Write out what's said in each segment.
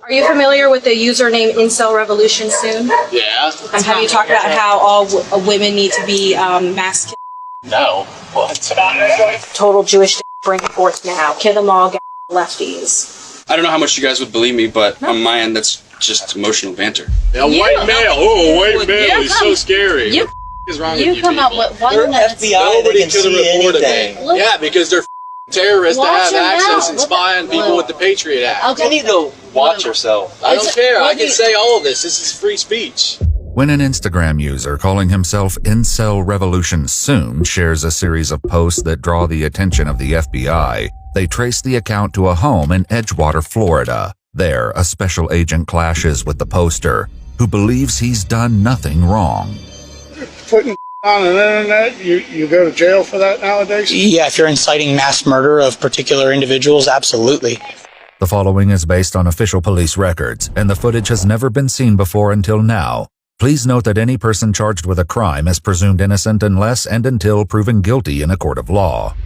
Are you familiar with the username Incel Revolution Soon? Yeah. And have you talked about how all women need to be masculine? No. What? Total Jewish bring forth now. Kill them all, lefties. I don't know how much you guys would believe me, but on my end, that's just emotional banter. A white male. Oh, a white male. He's so scary. You, What is wrong with you come people? up with one They're that's FBI. Nobody They can could have see reported anything. me. Yeah, because they're terrorists that Watch have your access mouth. and What spy on the- people with the Patriot Act. okay. You need to watch yourself. I don't care. I what can do you- say all of this. This is free speech. When an Instagram user calling himself Incel Revolution Soon shares a series of posts that draw the attention of the FBI, they trace the account to a home in Edgewater, Florida. There, a special agent clashes with the poster, who believes he's done nothing wrong. Putting on the internet, you go to jail for that nowadays? Yeah, if you're inciting mass murder of particular individuals, absolutely. The following is based on official police records, and the footage has never been seen before until now. Please note that any person charged with a crime is presumed innocent unless and until proven guilty in a court of law.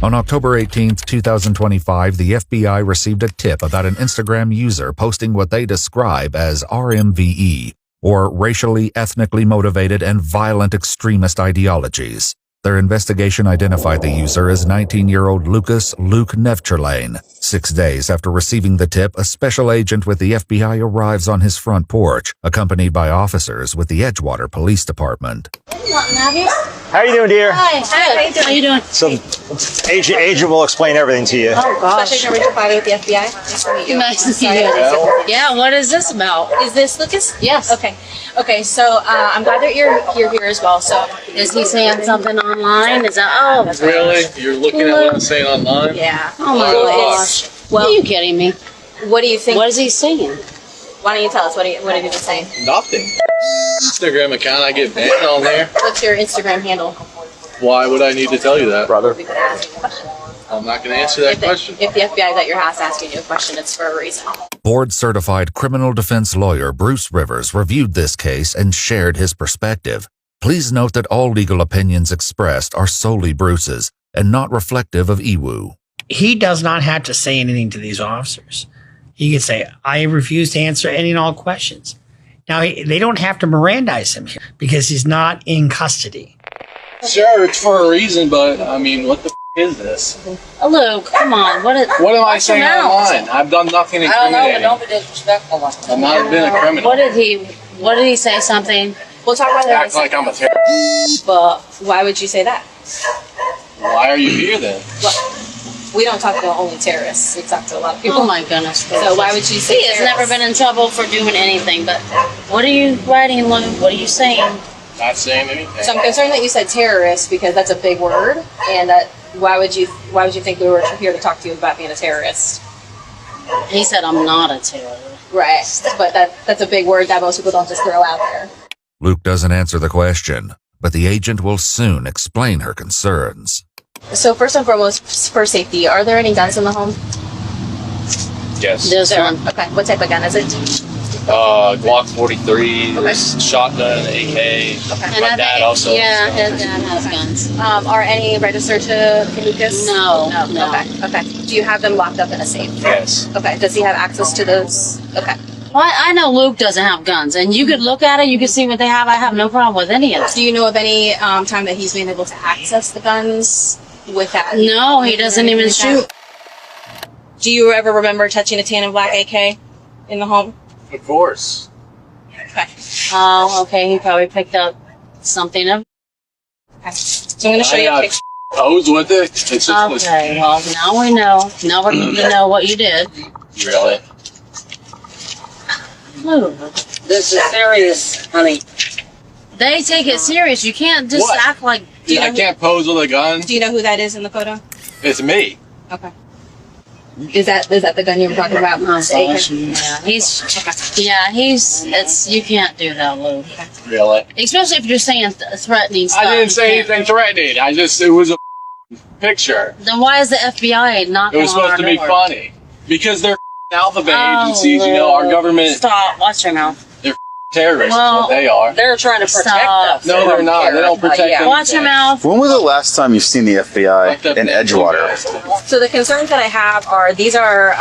On October 18, 2025, the FBI received a tip about an Instagram user posting what they describe as RMVE, or racially, ethnically motivated and violent extremist ideologies. Their investigation identified the user as 19-year-old Lucas Luke Nevcherlane. 6 days after receiving the tip, a special agent with the FBI arrives on his front porch, accompanied by officers with the Edgewater Police Department. How you doing, dear? Hi, good. How you doing? So, agent will explain everything to you. Oh, gosh. Special Agent Richard Bobby with the FBI. Nice to meet you. Nice to see you. Yeah, what is this about? Is this Lucas? Yes. Okay. So I'm glad that you're here as well. So Is he saying something online? Is that, oh, Really? You're looking at what I'm saying online? yeah. oh my Well, gosh. well- Are you kidding me? What do you think? What is he saying? Why don't you tell us? What have you been saying? Nothing. Instagram account, I get banned on there. What's your Instagram handle? Why would I need to tell you that? Brother. We could ask you a question. I'm not going to answer that question. If the FBI is at your house asking you a question, it's for a reason. Board-certified criminal defense lawyer Bruce Rivers reviewed this case and shared his perspective. Please note that all legal opinions expressed are solely Bruce's and not reflective of EWU. He does not have to say anything to these officers. He could say, I refuse to answer any and all questions. Now, they don't have to Mirandize him here because he's not in custody. Sure, it's for a reason, but I mean, what the is this? Luke, come on. What What am I saying mouth. online? I've done nothing incriminating. be disrespectful. I've not been a criminal. What did he say something? We'll talk about Act that. like I'm a terrorist. But why would you say that? Why are you here then? Well, we don't talk to only terrorists. We talk to a lot of people. Oh my goodness. So why would you say He has never been in trouble for doing anything, but what are you writing, Luke? What are you saying? Not saying anything. So I'm concerned that you said terrorist because that's a big word, and that why would you think we were here to talk to you about being a terrorist? He said, I'm not a terrorist. Right, but that's a big word that most people don't just throw out there. Luke doesn't answer the question, but the agent will soon explain her concerns. So first and foremost, for safety, are there any guns in the home? Yes. This one. Okay, what type of gun is it? Glock 43, Okay. shotgun, AK. And My dad also. Yeah, his dad has guns. Are any registered to Lucas? No. Okay. Do you have them locked up in a safe? Yes. Okay. Does he have access to those? Okay. Well, I know Luke doesn't have guns, and you could look at it, you could see what they have. I have no problem with any of it. Do you know of any time that he's been able to access the guns without? No, he doesn't even shoot. Do you ever remember touching a tan and black AK in the home? Of course. Okay. Oh, okay, he probably picked up something of. Okay. So I'm going to show you a picture. Pose with it. It's just Okay, well, now we know. Now we need to know what you did. really. Luke, This is serious, honey. they take it serious. You can't just What? act like. I can't pose with a gun. Do you know who that is in the photo? It's me. Okay. Is that the gun you were talking about? Oh, The AK? gosh, it's, you can't do that, Luke. Really. Especially if you're saying threatening stuff. I didn't you say can't. anything threatening. It was a picture. Then why is the FBI knocking It was on our supposed to be door? funny. Because they're alphabet Oh, agencies, you know, our Luke. government Stop. Watch your mouth. terrorists, Well, what they are. They're trying to protect Stop. us. No, they're not. They don't protect Yeah. them. Watch your mouth. When was the last time you've seen the FBI Like that in big Edgewater? guy. So the concerns that I have are these are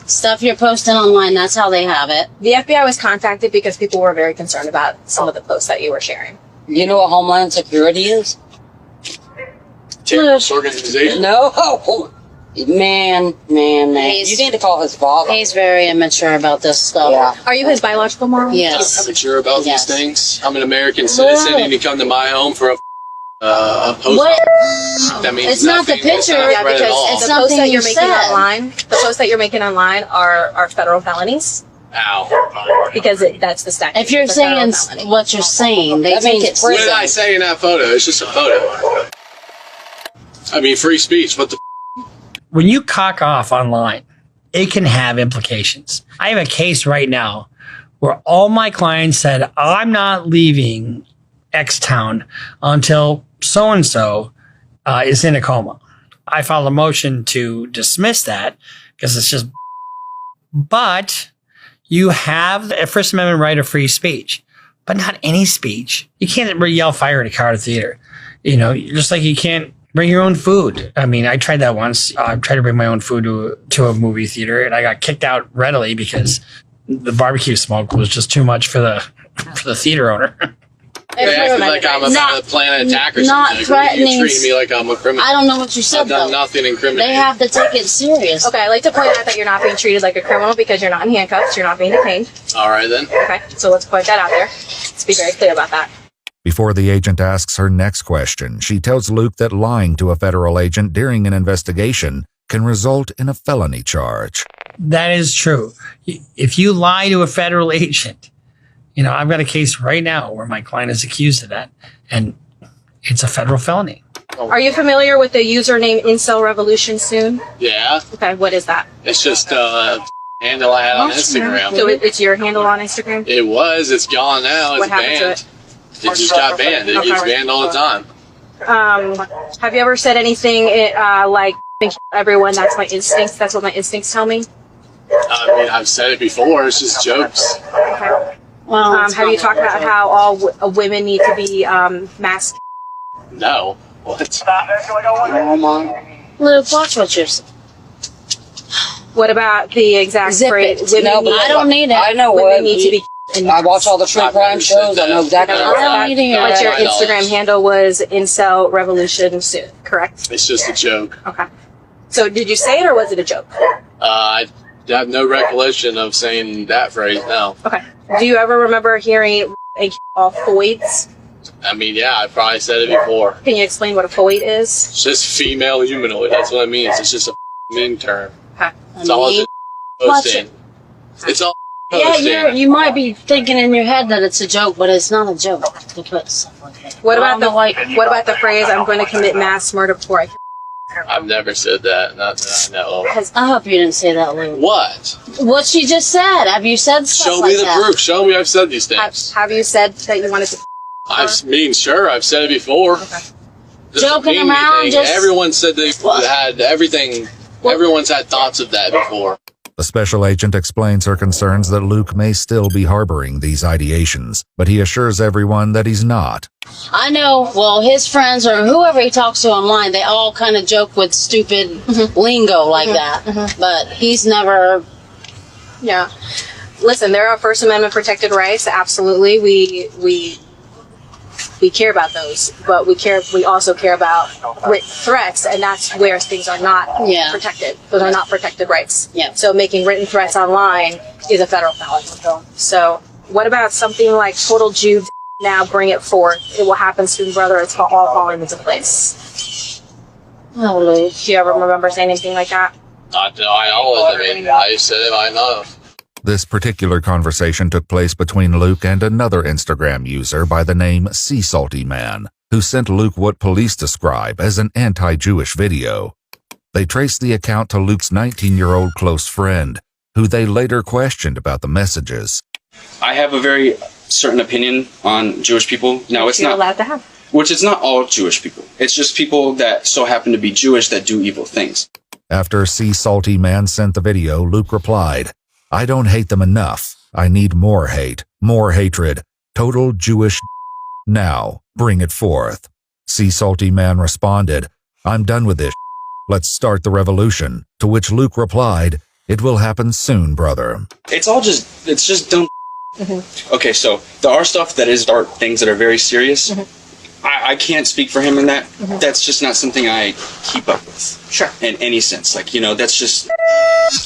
Stuff you're posting online, that's how they have it. The FBI was contacted because people were very concerned about some of the posts that you were sharing. You know what Homeland Security is? Terrorist organization. No. Man. He's- You need to call his father. He's very immature about this stuff. Yeah. Are you his biological mom? Yes. I'm sure about Yes. these things. I'm an American citizen. You need to come to my home for a post. What? That means It's not the nothing. It's picture. not Yeah, right at because all. it's the Something posts that you you're making said. online. The posts that you're making online are federal felonies Ow. because that's the statute. If you're It's a federal saying felony. what you're saying, they That think means it's What prison. did I say in that photo? It's just a photo. I mean, free speech. What the? When you cock off online, it can have implications. I have a case right now where all my clients said, I'm not leaving X town until so-and-so is in a coma. I filed a motion to dismiss that because it's just, but you have a First Amendment right of free speech, but not any speech. You can't yell fire at a crowded theater. You know, just like you can't bring your own food. I mean, I tried that once. I tried to bring my own food to a movie theater, and I got kicked out readily because the barbecue smoke was just too much for the theater owner. They act like I'm about Not- to plan an attack or not something. threatening- You're treating me like I'm a criminal. I don't know what you said I've done though. nothing incriminating. They have to take it serious. Okay, I like to point out that you're not being treated like a criminal because you're not in handcuffs. You're not being detained. All right then. Okay, so let's point that out there. Let's be very clear about that. Before the agent asks her next question, she tells Luke that lying to a federal agent during an investigation can result in a felony charge. That is true. If you lie to a federal agent, you know, I've got a case right now where my client is accused of that, and it's a federal felony. Are you familiar with the username Incel Revolution Soon? Yeah, Okay, what is that? it's just handle I had on Instagram. So it's your handle on Instagram? It was. It's gone now. It's What happened to banned. It just got banned. It gets banned all the time. Have you ever said anything like "Think everyone? That's my instincts. That's what my instincts tell me." I mean, I've said it before. It's just jokes. Okay. Well, Have you talked about how all women need to be masked? No. What? Luke, watch what you're saying. What about the exact Zip phrase? it. Women No, need, but I don't need it. I know women what. need to be. I watch all the true crime shows. I know exactly I what don't need to hear But your that. Instagram handle was Incel Revolution Soon, correct? It's just a joke. Okay. So did you say it or was it a joke? I have no recollection of saying that phrase. No. Okay. Do you ever remember hearing all foids? I mean, yeah, I probably said it before. Can you explain what a foid is? It's just female humanoid. That's what it means. It's just a men term. Okay. It's all just Watch posting. It's all Yeah, posting. you might be thinking in your head that it's a joke, but it's not a joke to put stuff like that. What I about don't know why- what about the phrase "I'm going to commit mass murder before I"? I've never said that. Not that I know of. I hope you didn't say that, Luke. What? What she just said. Have you said stuff Show like me the that? proof. Show me I've said these things. Have you said that you wanted to? Sure, I've said it before. Doesn't Joking mean around, anything. just- Everyone said they had everything. Everyone's had thoughts of that before. The special agent explains her concerns that Luke may still be harboring these ideations, but he assures everyone that he's not. I know, well, his friends or whoever he talks to online, they all kind of joke with stupid lingo like that. But he's never. Yeah. Listen, there are First Amendment protected rights. Absolutely, we care about those, but we also care about written threats, and that's where things are not Yeah. protected. Those are not protected rights. Yeah. So making written threats online is a federal felony. So what about something like total Jew? Now bring it forth. It will happen soon, brother. It's all falling into place. Oh, Luke. Do you ever remember saying anything like that? I always. I mean, I said it. I know. This particular conversation took place between Luke and another Instagram user by the name Sea Salty Man, who sent Luke what police describe as an anti-Jewish video. They traced the account to Luke's 19-year-old close friend, who they later questioned about the messages. I have a very certain opinion on Jewish people. Now, it's You're not, allowed to have. which is not all Jewish people. It's just people that so happen to be Jewish that do evil things. After Sea Salty Man sent the video, Luke replied, "I don't hate them enough. I need more hate, more hatred. Total Jewish now. Bring it forth." Sea Salty Man responded, "I'm done with this. Let's start the revolution." To which Luke replied, It will happen soon, brother. It's just dumb. Okay, so there are stuff that is dark things that are very serious. I can't speak for him in that. That's just not something I keep up with. Sure. In any sense. Like, that's just,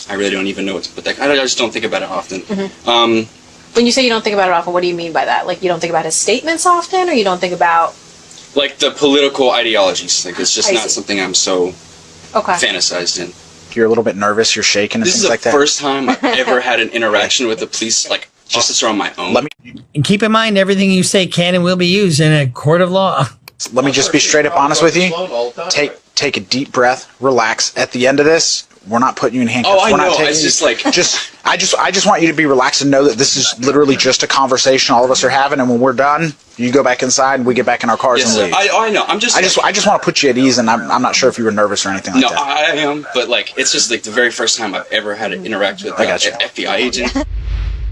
I really don't even know what to put that. I just don't think about it often. When you say you don't think about it often, what do you mean by that? Like, you don't think about his statements often, or you don't think about... Like, the political ideologies. Like, it's just I not see. something I'm so fantasized in. You're a little bit nervous, you're shaking and This is things the like that. first time I've ever had an interaction with a police, like, officer on my own. And keep in mind, everything you say can and will be used in a court of law. Let me just be straight up honest with you. Take a deep breath, relax. At the end of this, we're not putting you in handcuffs. Oh, I we're know. not taking It's just like I just want you to be relaxed and know that this is literally just a conversation all of us are having, and when we're done, you go back inside and we get back in our cars yes, and leave. I know. I just want to put you at ease, and I'm not sure if you were nervous or anything like no, that. I am, but like it's just like the very first time I've ever had to interact with an FBI agent.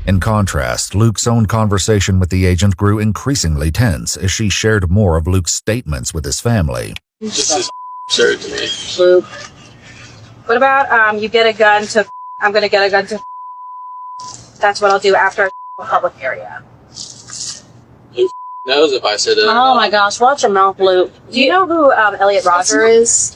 In contrast, Luke's own conversation with the agent grew increasingly tense as she shared more of Luke's statements with his family. This is absurd to me. Luke. What about, you get a gun to... I'm gonna get a gun to... That's what I'll do after a public area. Who knows if I said that? Oh my gosh, watch your mouth, Luke. Do you know who Elliot Rodger is?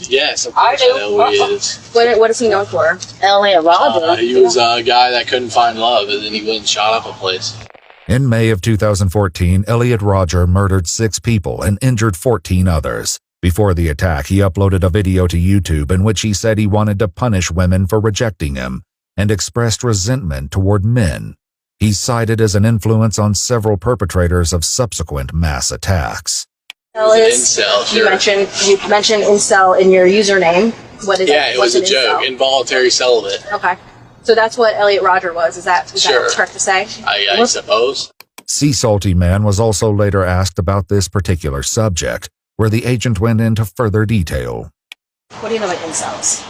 Yes, of course I know who he is. What is he known for? Elliot Rodger. He was a guy that couldn't find love, and then he went and shot up a place. In May of 2014, Elliot Rodger murdered 6 people and injured 14 others. Before the attack, he uploaded a video to YouTube in which he said he wanted to punish women for rejecting him and expressed resentment toward men. He's cited as an influence on several perpetrators of subsequent mass attacks. Incel, You mentioned incel in your username. What is Yeah, it was a What's an joke. incel? Involuntary celibate. Okay. So that's what Elliot Rodger was. Is that Sure. correct to say? I suppose. Sea Salty Man was also later asked about this particular subject, where the agent went into further detail. What do you know about incels?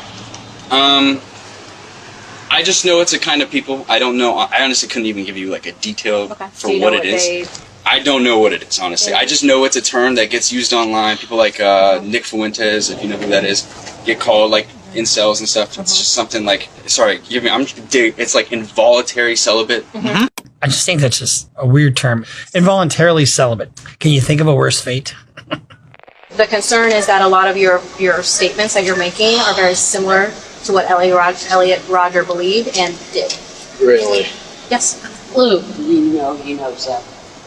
I just know it's a kind of people. I don't know. I honestly couldn't even give you like a detail for Do you know what it is. I don't know what it is, honestly. I just know it's a term that gets used online. People like Nick Fuentes, if you know who that is, get called like incels and stuff. It's just something like, sorry, it's like involuntary celibate. I just think that's just a weird term. Involuntarily celibate. Can you think of a worse fate? The concern is that a lot of your statements that you're making are very similar to what Elliot Rodger believed and did. Really? Yes. Luke, you know that.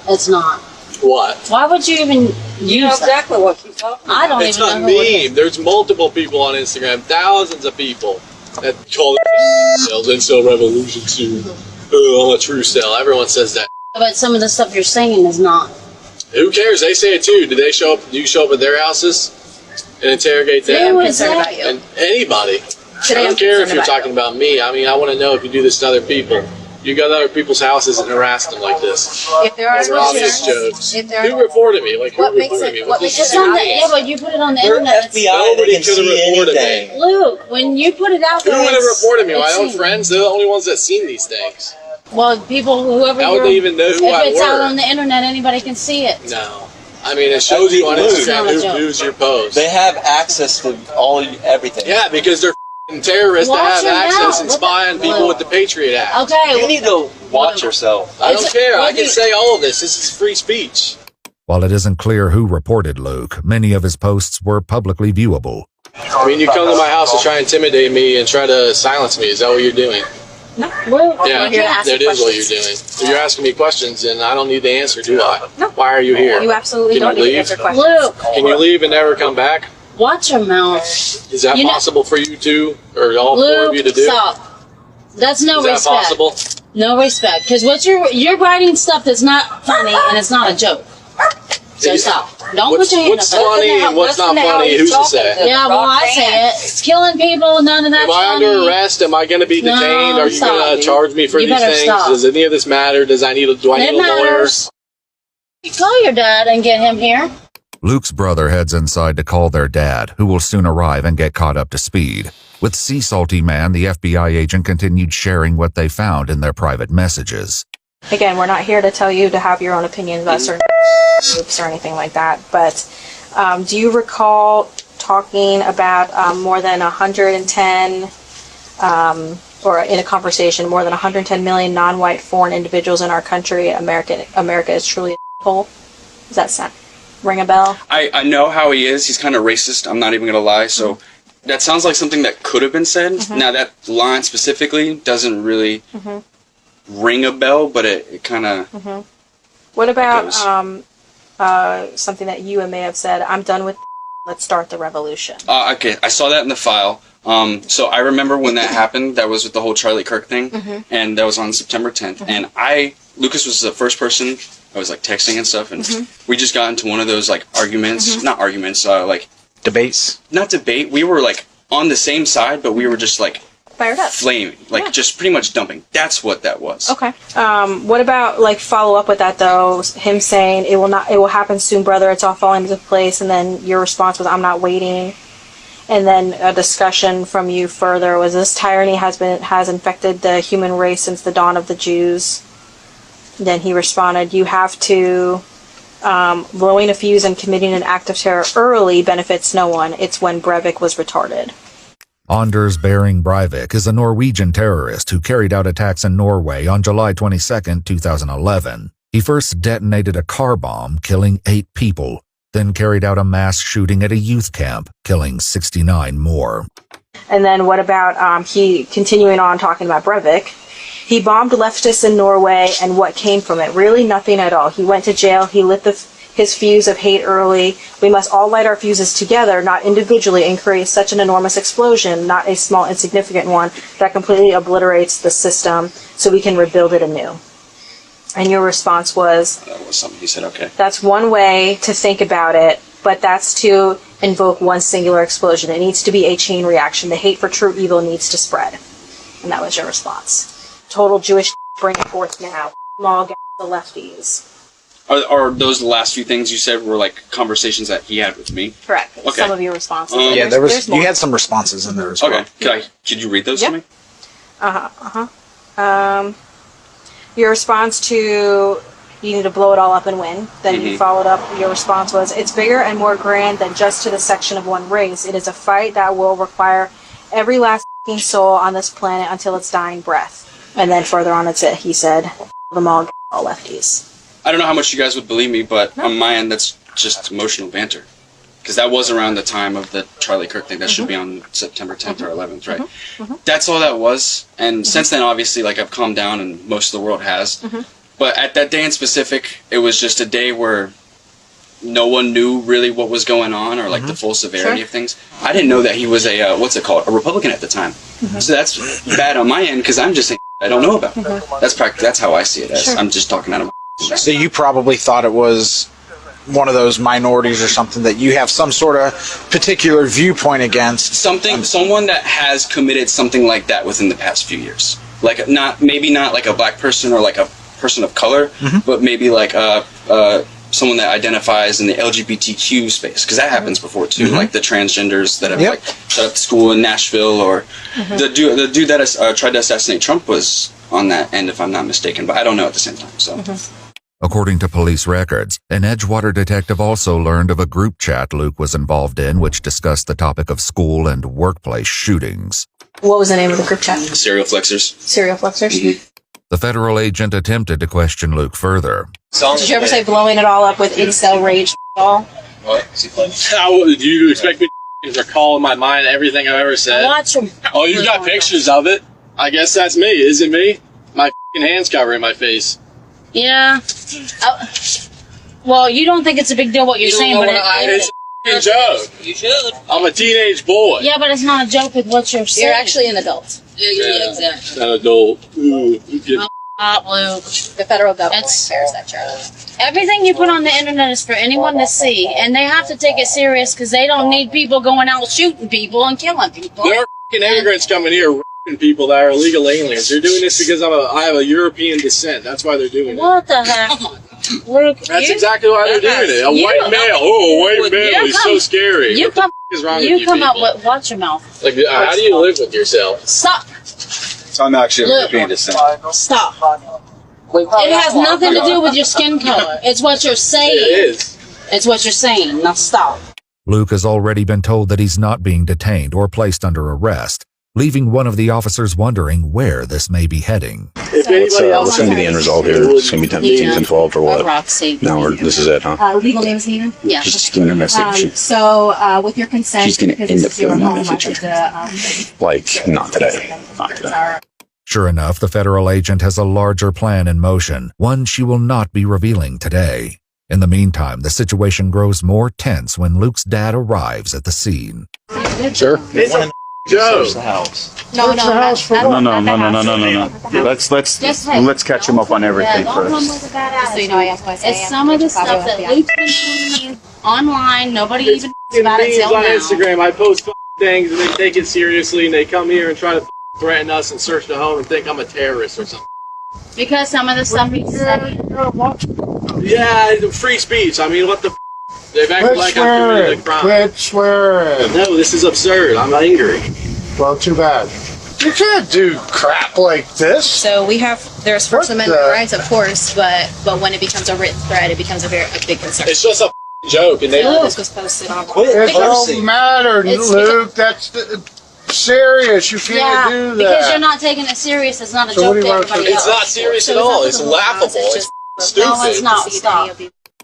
It's not. What? Why would you even use exactly what she's talking about. I don't It's even a know who it is. meme. There's multiple people on Instagram, thousands of people that call themselves incel revolution soon. Oh, I'm a true cell. Everyone says that. But some of the stuff you're saying is not. Who cares? They say it too. Do they show up? Do you show up at their houses and interrogate them? Who I'm is concerned that? about you. And anybody. Today I I'm don't care if concerned you're about talking about me. I mean, I want to know if you do this to other people. You go to other people's houses and harass them like this. If there are Those are obvious concerns, jokes. if there Who are, reported me? Like, who What makes reported it- me? what What's makes this it It's on the, obvious? yeah, but you put it on the They're internet. It's- FBI. They Nobody can could have see reported anything. me. Luke, when you put it out Who there, would have reported me? My it's own seen. friends? They're the only ones that seen these things. Well, people, whoever How would you're- they even know who if I it's out were? on the internet, anybody can see it. No. I mean, it shows you on Luke. Instagram It's not a who views your post. They have access to everything. Yeah, because they're f***ing terrorists that Watch have your access mouth. and What spy the- on people with the Patriot Act. Okay. You need to watch yourself. I don't It's- care. I what do can you- say all of this. This is free speech. While it isn't clear who reported Luke, many of his posts were publicly viewable. I mean, you come to my house to try and intimidate me and try to silence me. Is that what you're doing? Luke, Yeah, We're here to ask that you is what you're questions. doing. So you're asking me questions, and I don't need the answer, do I? No. Why are you here? you absolutely Can don't you need to leave? answer questions. Luke, Can you leave and never come back? watch your mouth. Is that You know- possible for you two, or all four of you to Luke, do? stop. That's no Is that respect. possible? No respect, because what you're writing stuff that's not funny and it's not a joke. So stop. Don't What's, put your hand what's up. funny and what's not funny? Who's to say? Yeah, well, I say it. It's killing people. None of that's Am I funny. under arrest? Am I going to be No, detained? Are you stop, going to dude. charge me for You these better things? stop. Does any of this matter? Do I need It a lawyer? matters. You call your dad and get him here. Luke's brother heads inside to call their dad, who will soon arrive and get caught up to speed. With Sea Salty Man, the FBI agent continued sharing what they found in their private messages. Again, we're not here to tell you to have your own opinions about certain groups or anything like that, but do you recall talking about more than 110 or in a conversation, more than 110 million non-white foreign individuals in our country. America is truly a hole. Does that sound ring a bell? I know how he is. He's kind of racist. I'm not even gonna lie. So that sounds like something that could have been said. Now that line specifically doesn't really ring a bell, but it kind of. What about something that you may have said? I'm done with. Let's start the revolution. Okay, I saw that in the file. So I remember when that happened. That was with the whole Charlie Kirk thing, and that was on September 10th. And Lucas was the first person I was like texting and stuff, and we just got into one of those like arguments, not arguments, like Debates. not debate. We were like on the same side, but we were just like Fired up. flaming, like just pretty much dumping. That's what that was. Okay. What about like follow up with that though? Him saying it will happen soon, brother. It's all falling into place, and then your response was, "I'm not waiting." And then a discussion from you further was, "This tyranny has infected the human race since the dawn of the Jews." Then he responded, "You have to blowing a fuse and committing an act of terror early benefits no one. It's when Breivik was retarded." Anders Behring Breivik is a Norwegian terrorist who carried out attacks in Norway on July 22, 2011. He first detonated a car bomb, killing 8 people, then carried out a mass shooting at a youth camp, killing 69 more. And then what about he continuing on talking about Breivik? He bombed leftists in Norway, and what came from it? Really nothing at all. He went to jail. He lit his fuse of hate early. We must all light our fuses together, not individually, and create such an enormous explosion, not a small insignificant one, that completely obliterates the system so we can rebuild it anew. And your response was, That was something he said. Okay. that's one way to think about it, but that's to invoke one singular explosion. It needs to be a chain reaction. The hate for true evil needs to spread. And that was your response. Total Jewish bring it forth now. All the lefties. Are those the last few things you said were like conversations that he had with me? Correct. Okay. Some of your responses. Yeah, There's more. you had some responses in there as well. Okay. Could you read those Yeah. to me? Your response to you need to blow it all up and win. Then you followed up, your response was, it's bigger and more grand than just to the section of one race. It is a fight that will require every last soul on this planet until its dying breath. And then further on he said, them all lefties. I don't know how much you guys would believe me, but on my end, that's just emotional banter. Because that was around the time of the Charlie Kirk thing. That should be on September 10th or 11th, right? That's all that was. And since then, obviously, like I've calmed down, and most of the world has. But at that day in specific, it was just a day where no one knew really what was going on or like the full severity of things. I didn't know that he was a a Republican at the time. So that's bad on my end because I'm just saying I don't know about. That's how I see it. As I'm just talking out of my. So you probably thought it was one of those minorities or something that you have some sort of particular viewpoint against. Someone that has committed something like that within the past few years. Like maybe not like a black person or like a person of color, but maybe like someone that identifies in the LGBTQ space, because that happens before too, like the transgenders that have like shut up school in Nashville, or the dude that tried to assassinate Trump was on that end, if I'm not mistaken, but I don't know at the same time. So. According to police records, an Edgewater detective also learned of a group chat Luke was involved in which discussed the topic of school and workplace shootings. What was the name of the group chat? Serial flexers. Serial flexers? The federal agent attempted to question Luke further. Did you ever say blowing it all up with incel rage all? What? How do you expect me to recall in my mind everything I've ever said? Watch him. Oh, you got pictures of it? I guess that's me. Is it me? My hands covering my face. Yeah. Well, you don't think it's a big deal what you're saying, but It's a joke. You should. I'm a teenage boy. yeah, but it's not a joke with what you're saying. You're actually an adult. Yeah, exactly. An adult. Ooh, Luke. The federal government That's- bears that charge. Everything you put on the internet is for anyone to see, and they have to take it serious because they don't need people going out shooting people and killing people. there are immigrants coming here raping people that are illegal aliens. They're doing this because I have a European descent. That's why they're doing it. What the heck? Luke, That's exactly why they're doing it. A white male. Oh, a white male. He's so scary. You What the come, is wrong with you you come people? up with, watch your mouth. Like, how do you live with yourself? Stop. So I'm actually Look. European descent. Stop. It has nothing to do with your skin color. It's what you're saying. It is. It's what you're saying. Now stop. Luke has already been told that he's not being detained or placed under arrest. leaving one of the officers wondering where this may be heading. If anybody else What's going to be the end result here? It's going to be 10, 15, 10, 12 or what? Roxy. Now this is it, huh? Legal name is Nina. Yeah. Just giving her a message. So, with your consent, She's gonna because end this up is your doing that home, I message. could, Like, not today. Not today. Sure enough, the federal agent has a larger plan in motion, one she will not be revealing today. In the meantime, the situation grows more tense when Luke's dad arrives at the scene. Sure. It's a joke. No. Let's catch him up on everything first. So you know, I asked why I say It's some of the stuff that Luke's been doing online. Nobody even knows about it Memes till on now. Instagram. I post things and they take it seriously and they come here and try to threaten us and search the home and think I'm a terrorist or something. Because some of the stuff he said. Yeah, free speech. I mean, what the they've acted like I'm committing a crime. Quit swearing. No, this is absurd. I'm angry. Well, too bad. You can't do crap like this. So there's First What Amendment the- rights, of course, but when it becomes a written threat, it becomes a big concern. It's just a joke, and they This was posted on. It don't matter, It's- Luke. That's serious. You can't Yeah, do that. because you're not taking it serious. It's not a So what joke do to you want to everybody do? It's else. not serious So at it's all. not It's the laws, laughable. it's It's just- stupid. No, it's not. Stop.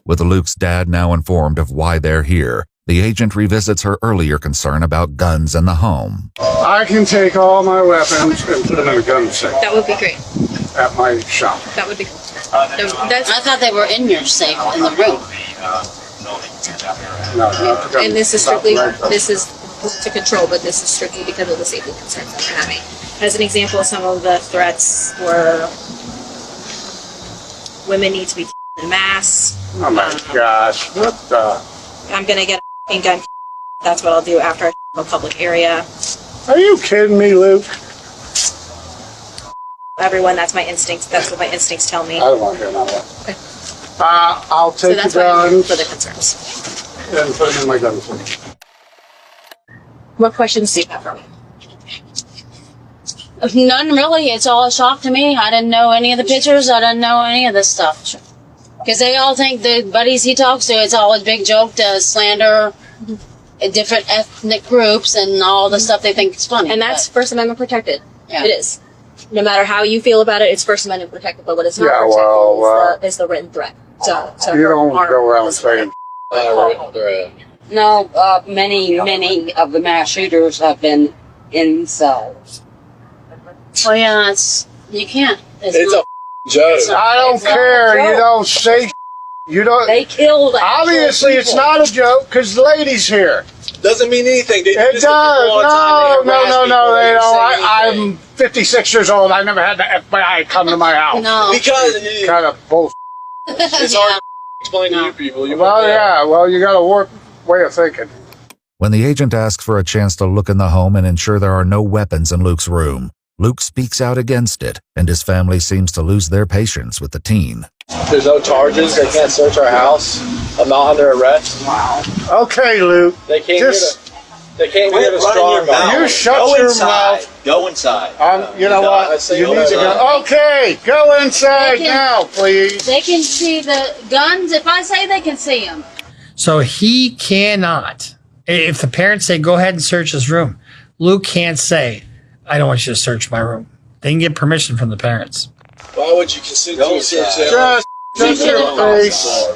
With Luke's dad now informed of why they're here, the agent revisits her earlier concern about guns in the home. I can take all my weapons and put them in a gun safe That would be great. at my shop. That would be. I thought they were in your safe in the room. No, And this is strictly, this is to control, but this is strictly because of the safety concerns that we're having. As an example, some of the threats were women need to be in masks. Oh my gosh! What the? I'm gonna get a gun. That's what I'll do after I a public area. Are you kidding me, Luke? Everyone, that's my instincts. That's what my instincts tell me. I don't want to hear none of that. I'll So take the that's why I'm here guns for the concerns. and put them in my gun safe. What questions do you have for me? None really. It's all a shock to me. I didn't know any of the pictures. I didn't know any of this stuff. Because they all think the buddies he talks to, it's all a big joke to slander different ethnic groups and all the stuff they think is funny. And that's First Amendment protected. Yeah. It is. No matter how you feel about it, it's First Amendment protected. But what is not Yeah, protected well, is the written threat. So You don't harm go around this saying. No, many of the mass shooters have been incels. Well, yeah, you can't. It's a joke. I don't It's not care. a You joke. don't say. You don't. They killed. Obviously, it's not a joke because the lady's here. Doesn't mean anything. They do It this does. to people all the time. No, They they harass don't. people. They say I'm 56 years old. I never had the FBI come to my house. No. because Kind of bullshit. it's hard to explain to you people. You Well, wouldn't know. yeah. Well, you got a warped way of thinking. When the agent asks for a chance to look in the home and ensure there are no weapons in Luke's room, Luke speaks out against it, and his family seems to lose their patience with the teen. There's no charges. They can't search our house. I'm not under arrest. Okay, Luke. They came Just- here to. They came here to strong arm. You shut your mouth. Go inside. You know I what? say You all need to that. go. Okay, go inside They can- now, please. They can see the guns. If I say they can see them. So he cannot, if the parents say, go ahead and search his room, Luke can't say, I don't want you to search my room. They can get permission from the parents. Why would you consider to search that? Just shut Get your it. face.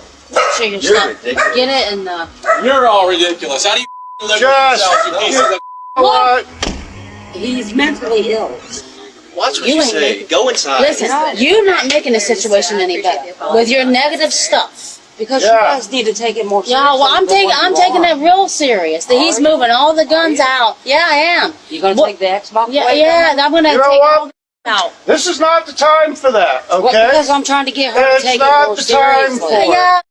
Sure your stuff. Get it in the. You're all ridiculous. How do you live with Just- yourself, you piece of What? He's mentally ill. Watch what You you ain't say. Go inside. Listen, you're not making the situation any better with your negative stuff. Because Yeah. you guys need to take it more seriously. Yeah, well, I'm than what taking you it real serious. That he's moving all the guns out. Yeah, I am. You gonna What- take the Xbox Yeah, away yeah, from him? I'm gonna You know take what? all the out. This is not the time for that, What, okay? because I'm trying to get her It's to take it not more the time seriously. for it. Yeah,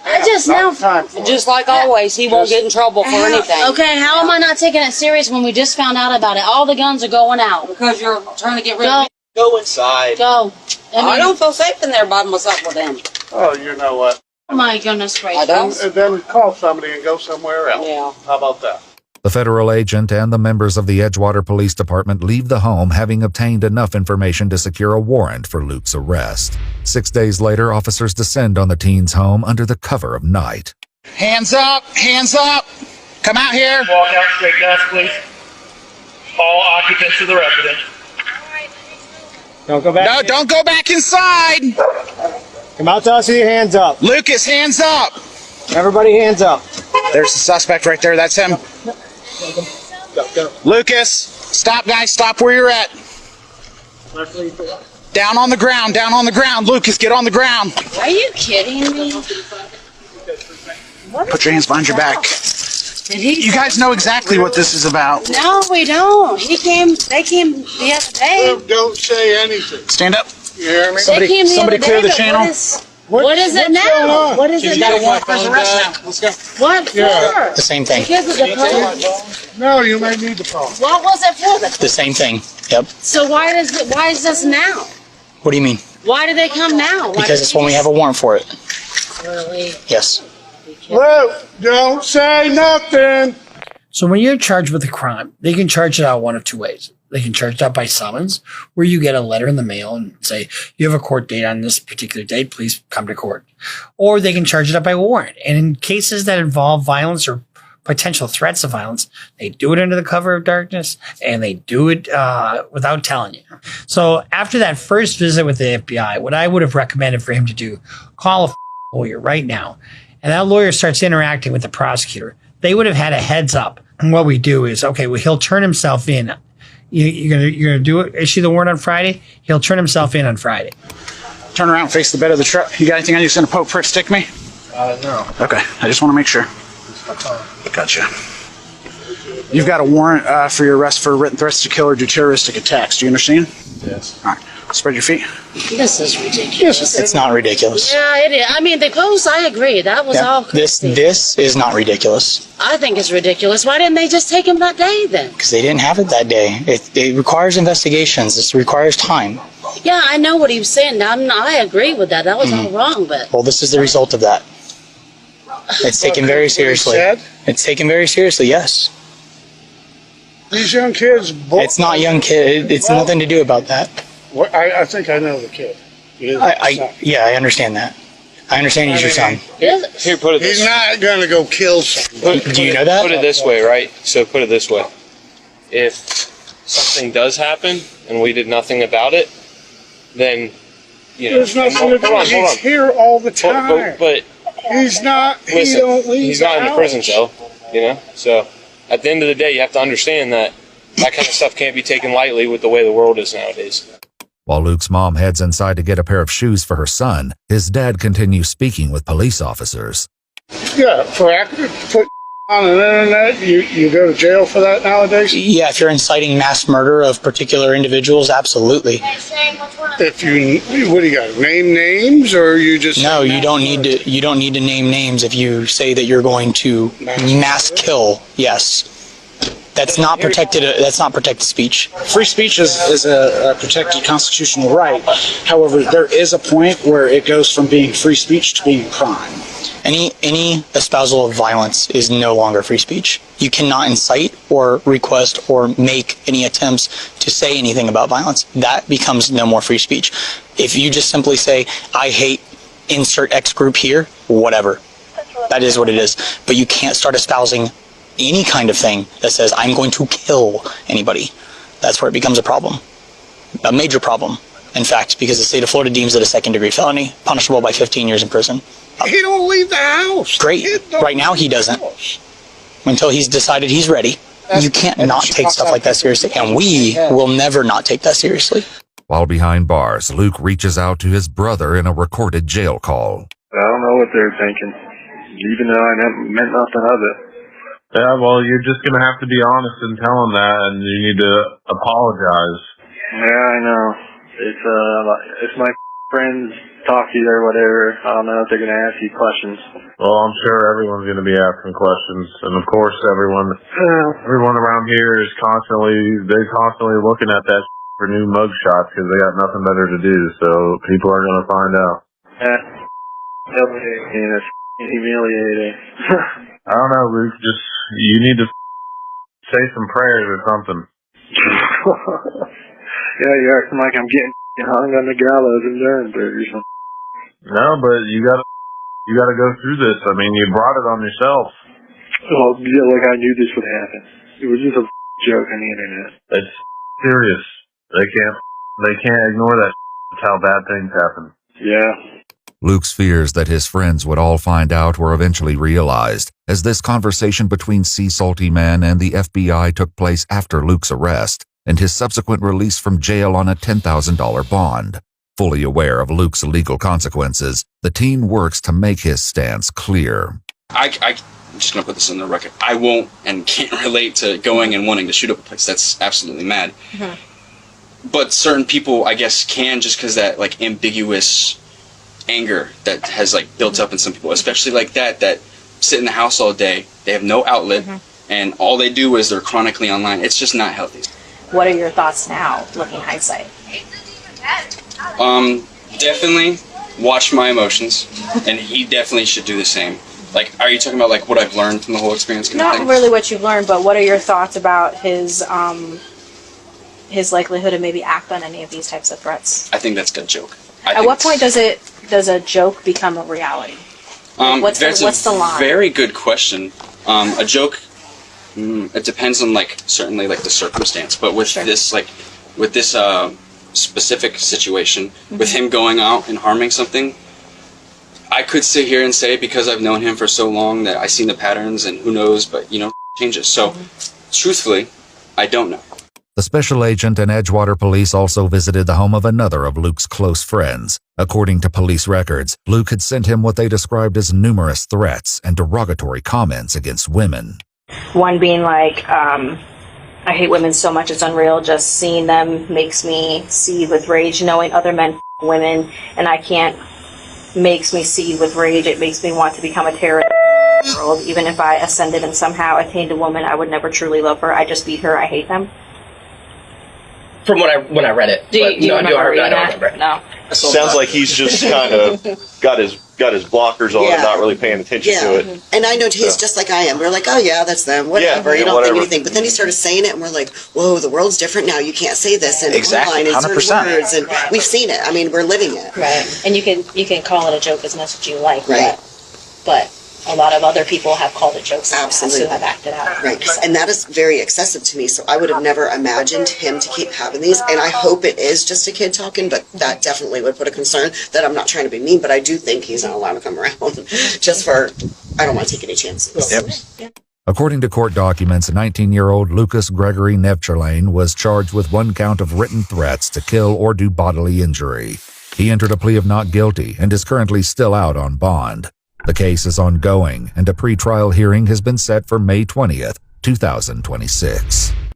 I just Not now. the time for it. Just like always, he won't get in trouble for anything. Okay, how am I not taking it serious when we just found out about it? All the guns are going out. Because you're trying to get rid Go, of me. Go inside. go. I don't feel safe in there by myself with him. Oh, you know what? Oh my goodness I gracious. don't. And then call somebody and go somewhere else. Yeah. How about that? The federal agent and the members of the Edgewater Police Department leave the home having obtained enough information to secure a warrant for Luke's arrest. 6 days later, officers descend on the teen's home under the cover of night. Hands up! Hands up! Come out here! Walk out to the desk, please. all occupants of the residence. Don't go back. No, don't go back inside. Come out to us with your hands up. Lucas, hands up. Everybody hands up. There's the suspect right there. That's him. Go. Lucas, stop, guys. Stop where you're at. Down on the ground. Down on the ground. Lucas, get on the ground. Are you kidding me? Put your hands behind your back. You guys know exactly what this is about. No, we don't. They came the other day. Don't say anything. Stand up. You hear me? They came the Somebody other clear day, the but channel. What is it now? What is it You got a now? warrant for his arrest now. Let's go. What for? The same thing. Because of the phone? No, you may need the phone. What was it for? The same thing. Yep. So why is this now? What do you mean? Why do they come now? Why Because it's when we have a warrant for it. Really? Yes. Luke, don't say nothing. So when you're charged with a crime, they can charge it out one of two ways. They can charge it out by summons, where you get a letter in the mail and say, you have a court date on this particular date, please come to court. Or they can charge it out by warrant. And in cases that involve violence or potential threats of violence, they do it under the cover of darkness and they do it without telling you. So after that first visit with the FBI, what I would have recommended for him to do, call a lawyer right now. And that lawyer starts interacting with the prosecutor. They would have had a heads up. And what we do is, okay, well, he'll turn himself in. You're gonna do it. Issue the warrant on Friday. He'll turn himself in on Friday. Turn around, face the bed of the truck. You got anything on you that's gonna poke, prick, stick me? No. Okay, I just want to make sure. Gotcha. You've got a warrant for your arrest for written threats to kill or do terroristic attacks. Do you understand? Yes. All right. Spread your feet. This is ridiculous. It's not ridiculous. Yeah, it is. I mean, the post, I agree. That was all. This is not ridiculous. I think it's ridiculous. Why didn't they just take him that day then? Because they didn't have it that day. It requires investigations. It requires time. Yeah, I know what he was saying. I agree with that. That was all wrong, but. Well, this is the result of that. It's taken very seriously. It's taken very seriously, yes. These young kids. It's not young kid. It's nothing to do about that. I think I know the kid. I understand that. I understand he's your son. Here, put it He's not going to go kill somebody. Do you know that? Put it this way, right? So put it this way. If something does happen and we did nothing about it, then, you know. There's nothing to do. He's here all the time. But he's not. listen, He don't leave he's not in the house. prison cell, you know? So at the end of the day, you have to understand that that kind of stuff can't be taken lightly with the way the world is nowadays. While Luke's mom heads inside to get a pair of shoes for her son, his dad continues speaking with police officers. Yeah, for put on the internet, you go to jail for that nowadays. Yeah, if you're inciting mass murder of particular individuals, absolutely. If what do you got? Name names, or you just? No, you don't need to. You don't need to name names if you say that you're going to mass kill. Yes. That's not protected. That's not protected speech. Free speech is a protected constitutional right. However, there is a point where it goes from being free speech to being a crime. Any espousal of violence is no longer free speech. You cannot incite or request or make any attempts to say anything about violence. That becomes no more free speech. If you just simply say, "I hate insert X group here," whatever, that is what it is. But you can't start espousing any kind of thing that says I'm going to kill anybody. That's where it becomes a problem, a major problem, in fact, because the state of Florida deems it a second-degree felony, punishable by 15 years in prison. He don't leave the house. Great. Right now he doesn't. Until he's decided he's ready. You can't not take stuff like that seriously, and we will never not take that seriously. While behind bars, Luke reaches out to his brother in a recorded jail call. I don't know what they're thinking, even though I meant nothing of it. Yeah, well, you're just going to have to be honest and tell them that, and you need to apologize. Yeah, I know. If my friends talk to you or whatever, I don't know if they're going to ask you questions. Well, I'm sure everyone's going to be asking questions, and of course everyone around here is constantly looking at that for new mug shots because they got nothing better to do, so people are going to find out. Yeah, it's humiliating. I don't know, Luke, you need to say some prayers or something. Yeah, you're acting like I'm getting hung on the gallows in Nuremberg or something. No, but you gotta go through this. I mean, you brought it on yourself. Well, yeah, like I knew this would happen. It was just a joke on the internet. It's serious. They can't ignore that. That's how bad things happen. Yeah. Luke's fears that his friends would all find out were eventually realized, as this conversation between Sea Salty Man and the FBI took place after Luke's arrest and his subsequent release from jail on a $10,000 bond. Fully aware of Luke's legal consequences, the teen works to make his stance clear. I'm just going to put this on the record. I won't and can't relate to going and wanting to shoot up a place. That's absolutely mad. But certain people, I guess, can, just because that, like, ambiguous anger that has, like, built up in some people, especially like that sit in the house all day. They have no outlet, and all they do is they're chronically online. It's just not healthy. What are your thoughts now, looking hindsight? Definitely watch my emotions, and he definitely should do the same. Like, are you talking about, like, what I've learned from the whole experience? Not really what you've learned, but what are your thoughts about his likelihood to maybe act on any of these types of threats? I think that's a joke. At what point does a joke become a reality? What's the line? Very good question. A joke, it depends on, like, certainly, like, the circumstance. But with this, like, with this specific situation, with him going out and harming something, I could sit here and say, because I've known him for so long, that I've seen the patterns, and who knows, but, you know, changes. So, truthfully, I don't know. The special agent and Edgewater police also visited the home of another of Luke's close friends. According to police records, Luke had sent him what they described as numerous threats and derogatory comments against women. One being like, I hate women so much it's unreal. Just seeing them makes me seethe with rage. Knowing other men f women and I can't makes me seethe with rage. It makes me want to become a terrorist. World. Even if I ascended and somehow attained a woman, I would never truly love her. I just beat her. I hate them. From when I read it. Do you remember reading that? No. Sounds like he's just kind of got his blockers on and not really paying attention to it. And I know he's just like I am. We're like, oh yeah, that's them. Whatever. You don't think anything. But then he started saying it, and we're like, whoa, the world's different now. You can't say this and online and certain words, and we've seen it. I mean, we're living it. Right. And you can call it a joke as much as you like. Right. But a lot of other people have called it jokes. Absolutely. Who have acted out. Right. And that is very excessive to me. So I would have never imagined him to keep having these. And I hope it is just a kid talking, but that definitely would put a concern that I'm not trying to be mean, but I do think he's not allowed to come around just for, I don't want to take any chances. Yep. According to court documents, 19-year-old Lucas Gregory Nevcherlane was charged with 1 count of written threats to kill or do bodily injury. He entered a plea of not guilty and is currently still out on bond. The case is ongoing, and a pre-trial hearing has been set for May 20th, 2026.